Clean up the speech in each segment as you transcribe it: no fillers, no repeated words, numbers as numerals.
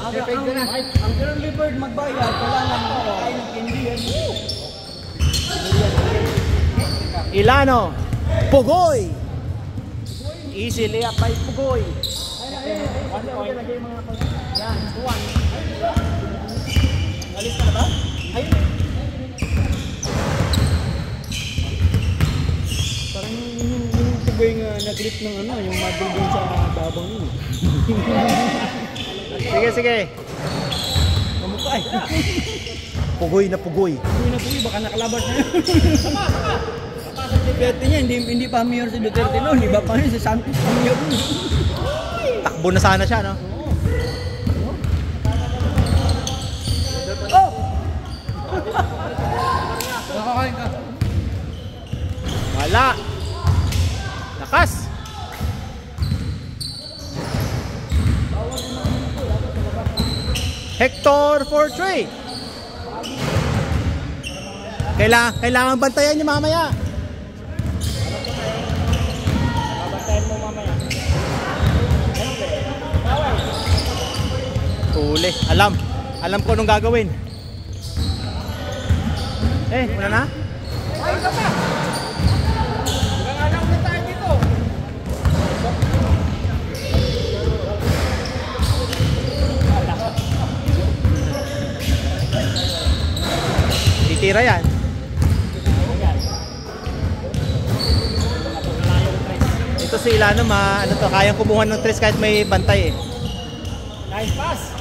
Perfect na. Ang early bird magbayad, kailangan mo kayo ng candy yan. Ilano, Pugoy. Easy layup by Pugoy. 1 point. Yan, 1. Alis ka na ba? Ayun. Parang yung Pugoy nga nag-grip ng ano, yung model dun sa babang yun. Sige, sige. Kamukha eh. Pugoy na Pugoy. Pugoy na Pugoy, baka nakalabas na yun. Duterte niya, hindi pa mayor si Duterte noon. Iba pa yun si Santos mayor. Takbo na sana siya, no? Oh! Nakakain ka. Wala. Lakas. Hector for 3. Kailangan bantayan niyo mamaya. Babantayan mo mamaya. Huli. Alam ko anong gagawin. Wala na? Ay, isa pa! Hanggang alam na tayo dito. Titira yan. Ito si Ilano, ano to, kayang kumuha ng tres kahit may bantay eh. Nice pass!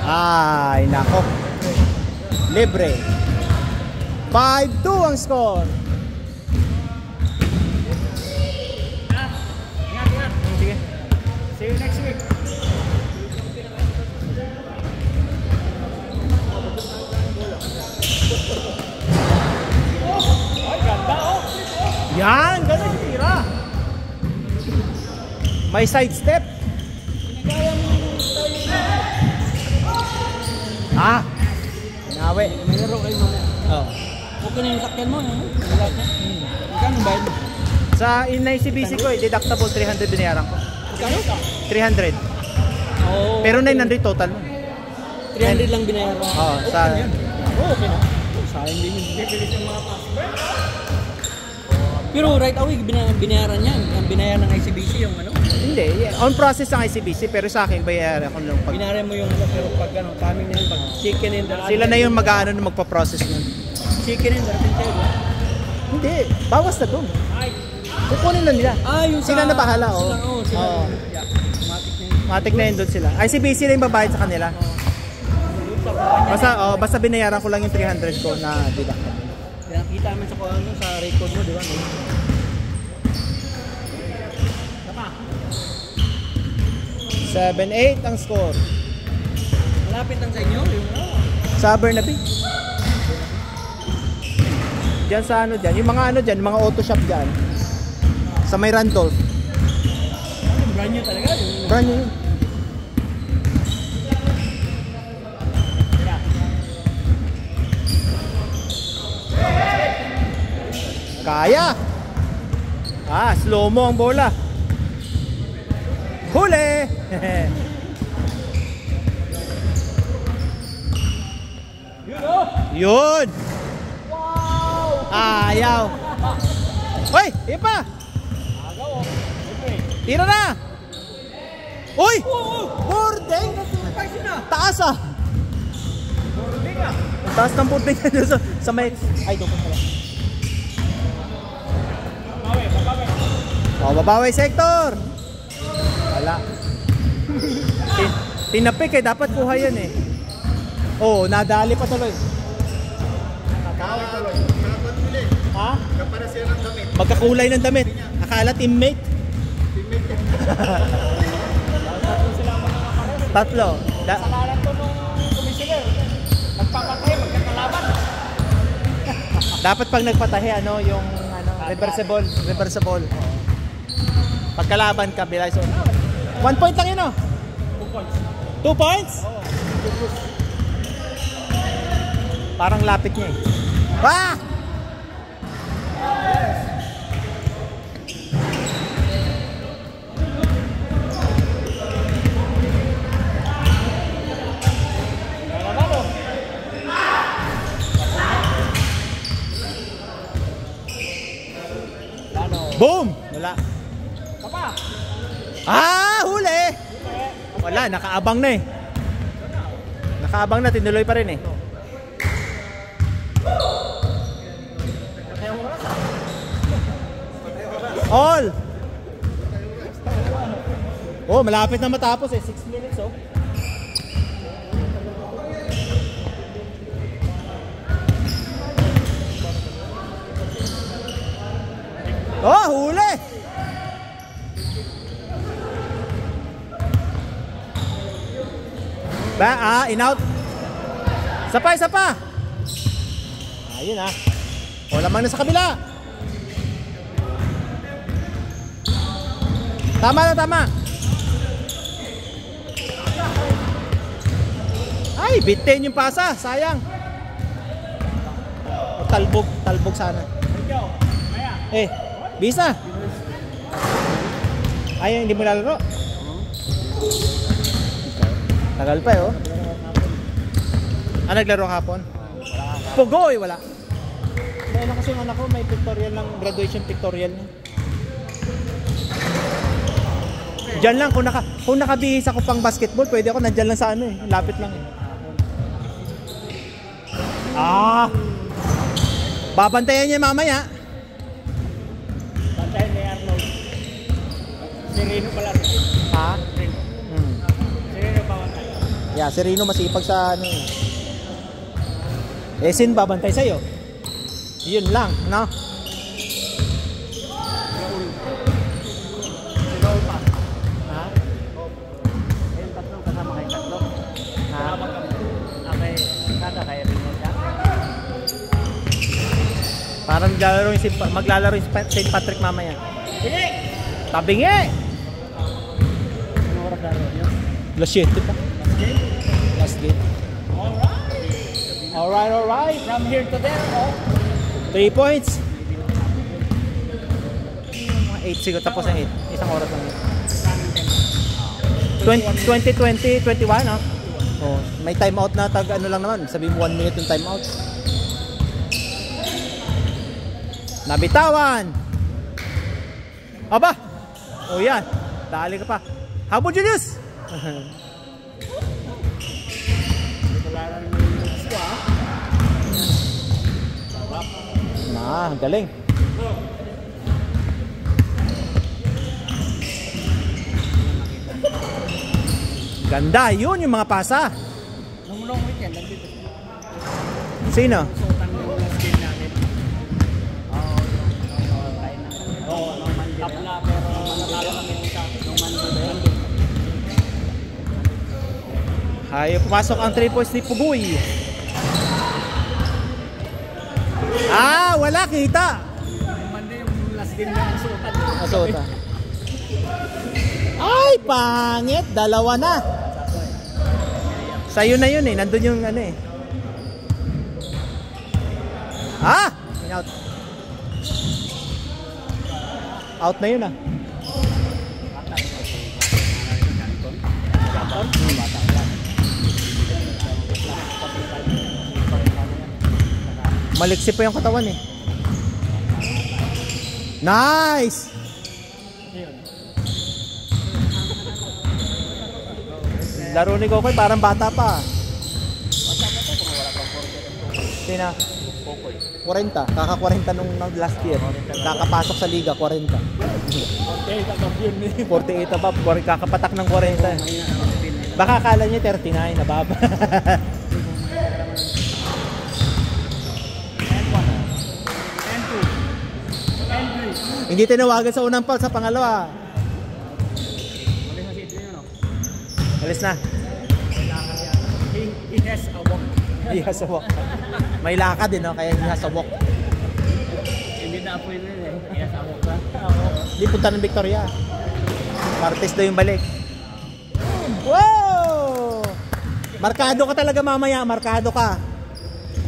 Ay, nako. Libre. 5-2 ang score. Ingat. Sige. See you next week. Ay, ganda oh! Yan, ganun yung tira. May side step. Nawe. May laro kayo mo. Oh. Okay na yung sakyan mo. Lahat na. Magkano ba yun? Sa inline CBC ko, deductible 300 binayaran ko. Magkano? 300. Oo. Pero 900 total. 300 lang binayaran. Oo, sa... Okay na. Sayang din yun. Bibilis yung mga pass. Pero right away, binayaran niya. Ang binayaran ng ICBC yung ano? Hindi. On process ang ICBC, pero sa akin, bayaran ko lang pag... Binayaran mo yung ano, pero pag ano, coming na yun, pag chicken in the... Sila na yung mag-ano na magpa-process nun. Chicken in the retail. Hindi. Bawas na doon. Kukunin lang nila. Yung Sila na bahala, oh. Sila, oh. Sila. Oo. Yeah. Matik na yun. Matik na yun doon sila. ICBC na yung babayad sa kanila. Basta binayaran ko lang yung 300 ko na deduct. Nakita naman sa ano, sa record mo, di ba? Tama. 7-8 ang score. Malapit lang sa inyo, yung Sa Bernabe. Diyan sa ano dyan. Yung mga ano dyan, mga auto shop dyan. Sa may Randolph. brand new talaga. Brand new yun. Kaya. Slow mo ang bola. Huli. Yun. Wow. Ayaw. Hoy, ipa. Tira na. Uy. Boarding. Taas ah. Taas ng boarding sa may. Ay, doon pala. Babawi sector. Wala. Tinapik dapat kuha yan eh. Nadali pa tuloy. Nakawin tuloy. Ha? Kapara siya ng damit. Magkakulay ng damit. Akala teammate. Tatlo. Kasalanan to nung commissioner. Nagpapatay, magkakalaban. Dapat pag nagpatahi yung reversible. Pagkalaban ka, bilay so. 1 point lang yun 2 points. 2 points? Parang lapit niya eh. Ah, huli! Wala, nakaabang na eh. Nakaabang na, tinuloy pa rin eh. All! Oh, malapit na matapos eh. 6 minutes oh. Oh, huli! In-out. Isa pa. Ayun ah. O, lamang na sa kabila. Tama. Ay, bitin yung pasa. Sayang. O, talbog sana. Bisa. Ay, hindi mo lalaro. Tagal pa eh, oh. Naglaro kahapon? Pugoy, wala. May ano kasi yung anak ko, may pictorial ng graduation pictorial niya. Diyan lang, kung nakabihis ako pang basketball, pwede ako nandyan lang sa ano eh. Lapit lang eh. Babantayan niya mamaya. Bantayan ni Arnold. Si Rino pala. Ha? Si Rino babantay. Yeah, si Rino masipag sa ano eh. Sin babantay sa'yo. Yun lang, no? Raul pa. Ha? Yung tatlong kasama kay tatlo. Ha? Kaya Rino siya. Parang maglalaro yung St. Patrick mamaya. Sige! Tabingi! Ano oras laro nyo? Last 7 pa. Last game. Alright. From here to there, oh. 3 points. 8 siguro, tapos ang 8. Isang oras lang yun. 20, 21, no? Oh, may time out na ano lang naman. Sabi mo 1 minute yung time out. Nabitawan. Aba. Oh yan. Dali ka pa. Habol Julius. Galing. Ganda, yun yung mga pasa. Nung long weekend, nandito. Sino? Sutan yung last game natin. Tapla, pero manatalo kami sa nung Monday. Ayaw, pumasok ang 3 points ni Pugoy. Wala kita. Nung Monday, yung last game ng Sutan. Sutan. Ay, pangit. Dalawa na. Sa'yo na yun eh. Nandun yung ano eh. In-out. Out na yun ah. Maliksi pa yung katawan eh. Nice! Laro ni Kokoy parang bata pa. Sina? 40. Kaka-40 nung last year. Kakapasok sa liga, 40. 48 above. Kakapatak ng 40. Baka akala niya 39 above. Hindi tinawagan sa unang foul, sa pangalawa. Alis na. He has a walk. He has a walk. May lakad din, no? Kaya he has a walk. Hindi na po yun eh. He has a walk na. Hindi, punta ng Victoria. Martes daw yung balik. Wow! Markado ka talaga mamaya. Markado ka.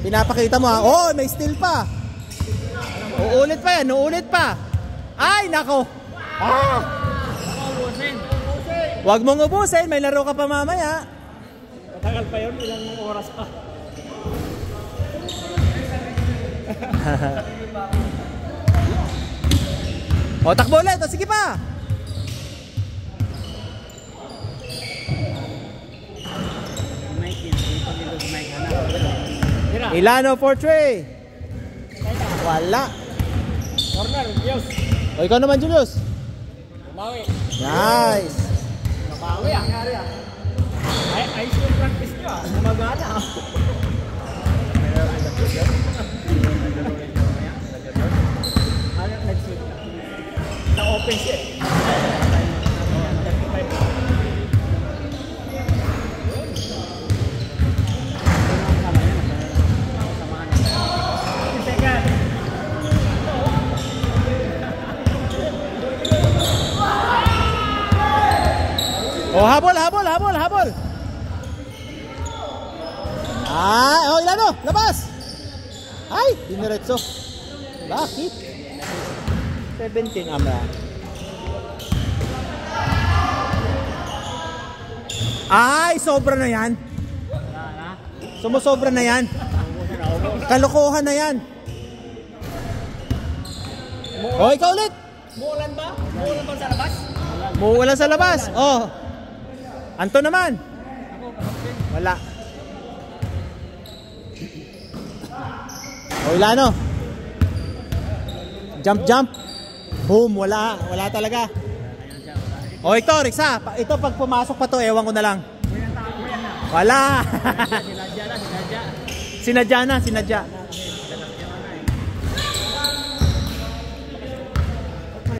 Pinapakita mo ha. Oh, may steal pa. Uulit pa yan. Uulit pa. Ay, nako. Huwag mong ubusin. May laro ka pa mamaya. Matagal pa yun. Ilang oras pa. O, takbo ulit. O, sige pa. Ilano for 3. Wala. Corner, Julius. O ikaw naman, Julius. Bumawi. Nice. Bumawi ah. Ay, yung practice nyo ah. Gumagana ah. Ano nag-shoot na? Na-open siya eh. Oh, habol. Ay, oh, Ilano, labas. Ay, diniretso. Bakit? 17 amra. Ay, sobra na yan. Sumusobra na yan. Kalokohan na yan. Oh, ikaw ulit. Muulan ba? Muulan ba sa labas? Wala sa labas. Oh. Anto naman. Wala. O Ilano. Jump. Boom, wala talaga. O ito, Rixa. Ito pag pumasok pa to, ewan ko na lang. Wala. Sinadya na.